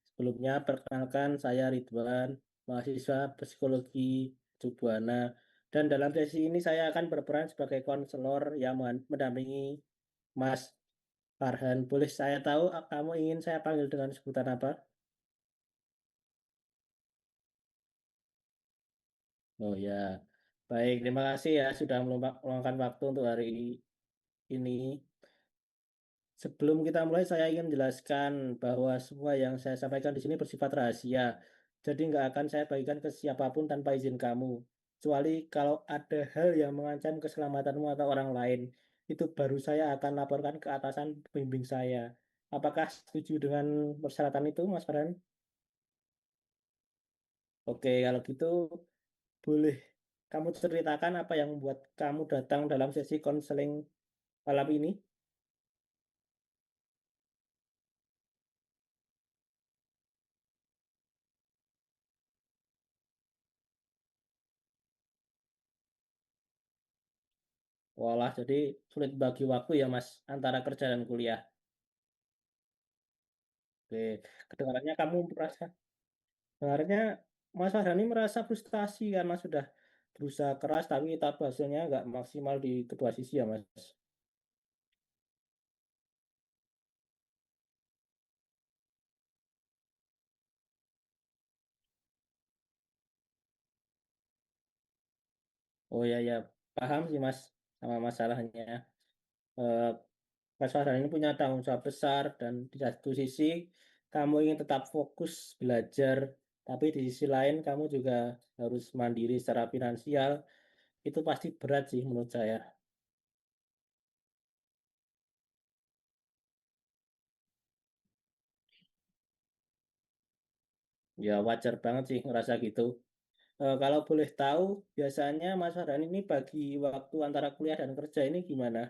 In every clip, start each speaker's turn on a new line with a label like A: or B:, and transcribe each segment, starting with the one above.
A: Sebelumnya, perkenalkan saya Ridwan, mahasiswa psikologi Tubuana. Dan dalam sesi ini saya akan berperan sebagai konselor yang mendampingi Mas Farhan. Boleh saya tahu kamu ingin saya panggil dengan sebutan apa? Oh ya, baik. Terima kasih ya sudah meluangkan waktu untuk hari ini. Sebelum kita mulai, saya ingin menjelaskan bahwa semua yang saya sampaikan di sini bersifat rahasia. Jadi nggak akan saya bagikan ke siapapun tanpa izin kamu. Kecuali kalau ada hal yang mengancam keselamatanmu atau orang lain, itu baru saya akan laporkan ke atasan pembimbing saya. Apakah setuju dengan persyaratan itu, Mas Farhan? Oke, kalau gitu boleh kamu ceritakan apa yang membuat kamu datang dalam sesi konseling malam ini? Walah, jadi sulit bagi waktu ya, Mas, antara kerja dan kuliah. Oke, kedengarannya kamu merasa, kedengarannya Mas Farhani merasa frustasi karena sudah berusaha keras tapi tahap hasilnya nggak maksimal di kedua sisi ya, Mas. Oh ya ya, paham sih Mas sama masalahnya. Eh, Mas Farhani ini punya tanggung jawab besar dan di satu sisi kamu ingin tetap fokus belajar, tapi di sisi lain kamu juga harus mandiri secara finansial. Itu pasti berat sih menurut saya. Ya wajar banget sih ngerasa gitu. Kalau boleh tahu, biasanya Mas Farhan ini bagi waktu antara kuliah dan kerja ini gimana?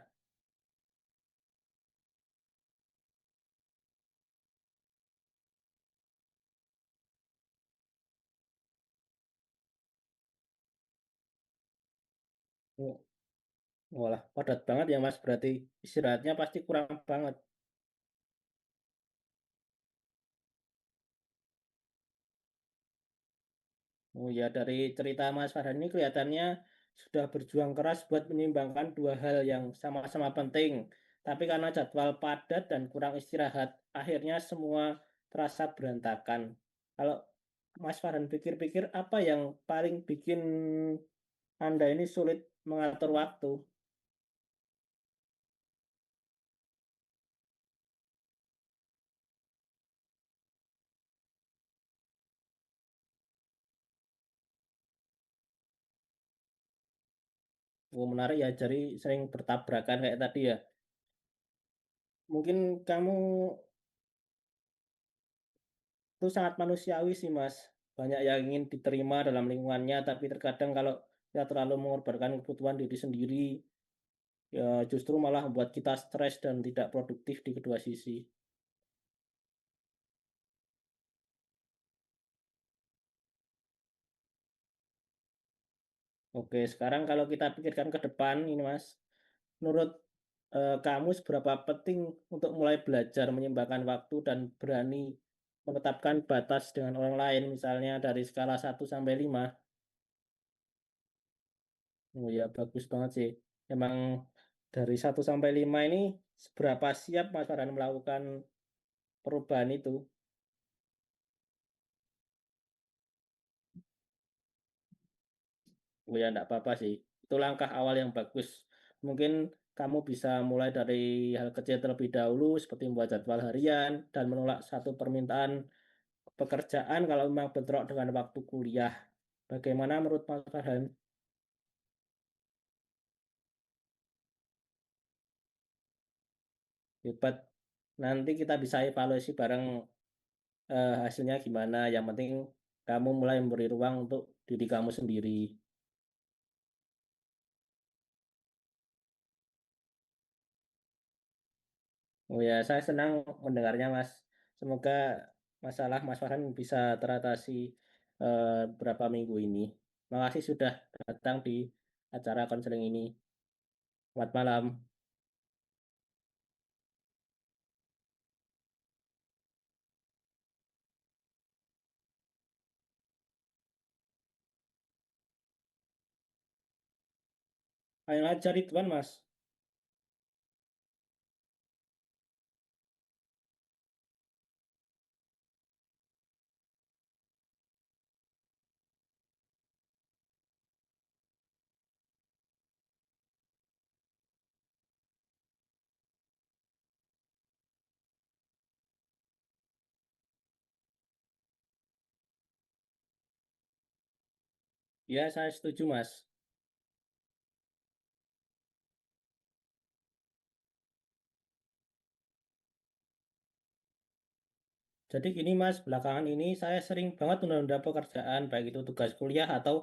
A: Oh, walah, padat banget ya Mas. Berarti istirahatnya pasti kurang banget. Oh ya, dari cerita Mas Farhan ini kelihatannya sudah berjuang keras buat menyeimbangkan dua hal yang sama-sama penting. Tapi karena jadwal padat dan kurang istirahat, akhirnya semua terasa berantakan. Kalau Mas Farhan pikir-pikir apa yang paling bikin Anda ini sulit mengatur waktu? Oh, menarik ya, jadi sering bertabrakan kayak tadi ya. Mungkin kamu itu sangat manusiawi sih, Mas. Banyak yang ingin diterima dalam lingkungannya, tapi terkadang kalau kita terlalu mengorbankan kebutuhan diri sendiri, ya justru malah membuat kita stres dan tidak produktif di kedua sisi. Oke, sekarang kalau kita pikirkan ke depan ini, Mas, menurut kamu seberapa penting untuk mulai belajar menyeimbangkan waktu dan berani menetapkan batas dengan orang lain, misalnya dari skala 1 sampai 5. Oh ya, bagus banget sih. Emang dari 1 sampai 5 ini seberapa siap Mas Farhan melakukan perubahan itu? Oh ya, enggak apa-apa sih. Itu langkah awal yang bagus. Mungkin kamu bisa mulai dari hal kecil terlebih dahulu, seperti membuat jadwal harian dan menolak satu permintaan pekerjaan kalau memang bentrok dengan waktu kuliah. Bagaimana menurut Mas Farhan? Hebat. Nanti kita bisa evaluasi bareng hasilnya gimana. Yang penting kamu mulai memberi ruang untuk diri kamu sendiri. Oh ya, saya senang mendengarnya, Mas. Semoga masalah Mas Farhan bisa teratasi eh, beberapa minggu ini. Makasih sudah datang di acara konseling ini. Selamat malam. Ayo aja Ridwan, Mas. Ya, saya setuju, Mas. Jadi gini, Mas, belakangan ini saya sering banget tunda-tunda pekerjaan, baik itu tugas kuliah atau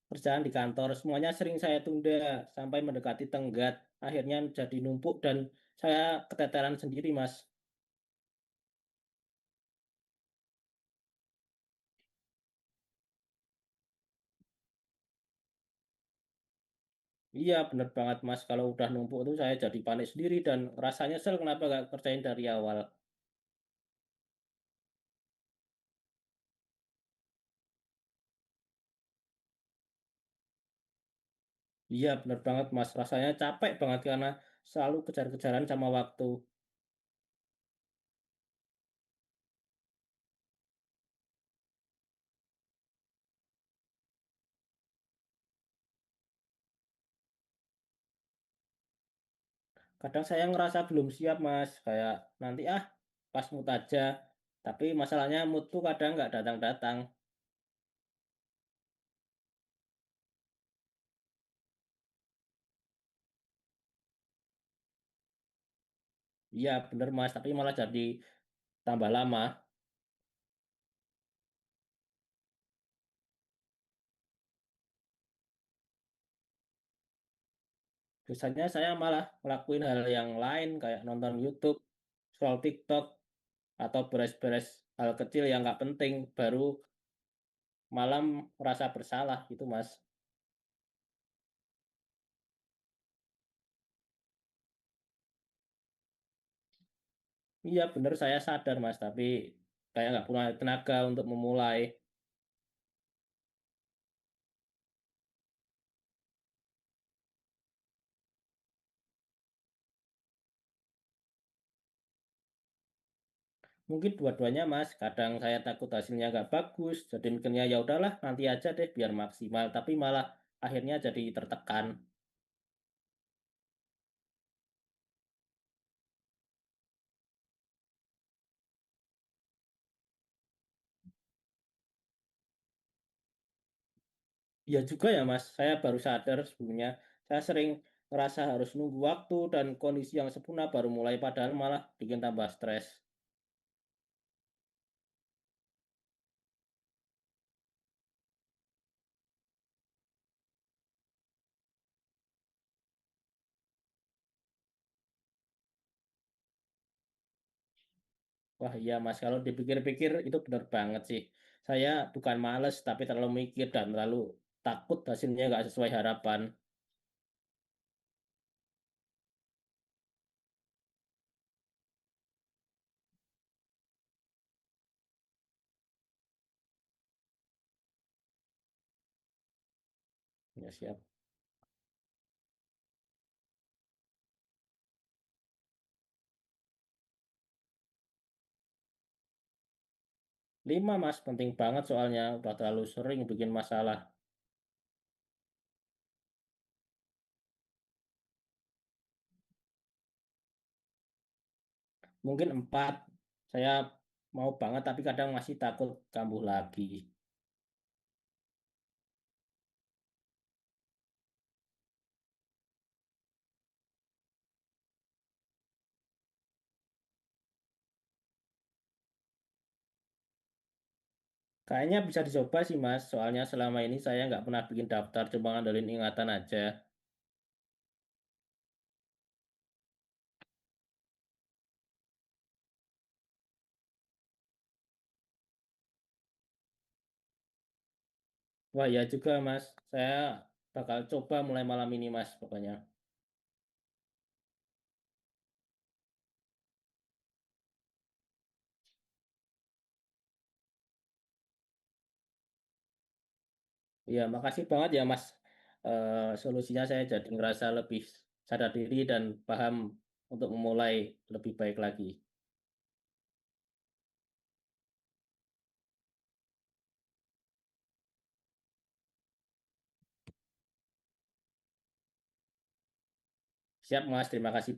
A: kerjaan di kantor. Semuanya sering saya tunda sampai mendekati tenggat. Akhirnya jadi numpuk dan saya keteteran sendiri, Mas. Iya, bener banget, Mas. Kalau udah numpuk itu saya jadi panik sendiri dan rasanya nyesel kenapa nggak kerjain dari awal. Iya, bener banget, Mas. Rasanya capek banget karena selalu kejar-kejaran sama waktu. Kadang saya ngerasa belum siap, Mas. Kayak nanti pas mood aja. Tapi masalahnya mood tuh kadang nggak datang-datang. Iya, bener, Mas. Tapi malah jadi tambah lama. Biasanya saya malah ngelakuin hal yang lain kayak nonton YouTube, scroll TikTok, atau beres-beres hal kecil yang nggak penting. Baru malam merasa bersalah gitu, Mas. Iya, bener, saya sadar, Mas. Tapi kayak nggak punya tenaga untuk memulai. Mungkin dua-duanya, Mas. Kadang saya takut hasilnya nggak bagus, jadi mikirnya ya udahlah nanti aja deh biar maksimal. Tapi malah akhirnya jadi tertekan. Ya juga ya, Mas. Saya baru sadar sebelumnya. Saya sering ngerasa harus nunggu waktu dan kondisi yang sempurna baru mulai, padahal malah bikin tambah stres. Wah iya, Mas, kalau dipikir-pikir itu benar banget sih. Saya bukan males, tapi terlalu mikir dan terlalu takut hasilnya nggak sesuai harapan. Ya siap. 5, Mas, penting banget soalnya udah terlalu sering bikin masalah. Mungkin 4. Saya mau banget tapi kadang masih takut kambuh lagi. Kayaknya bisa dicoba sih, Mas. Soalnya selama ini saya nggak pernah bikin daftar, cuma ngandelin ingatan aja. Wah, ya juga, Mas. Saya bakal coba mulai malam ini, Mas, pokoknya. Iya, makasih banget ya, Mas. solusinya saya jadi ngerasa lebih sadar diri dan paham untuk memulai lebih baik lagi. Siap, Mas. Terima kasih.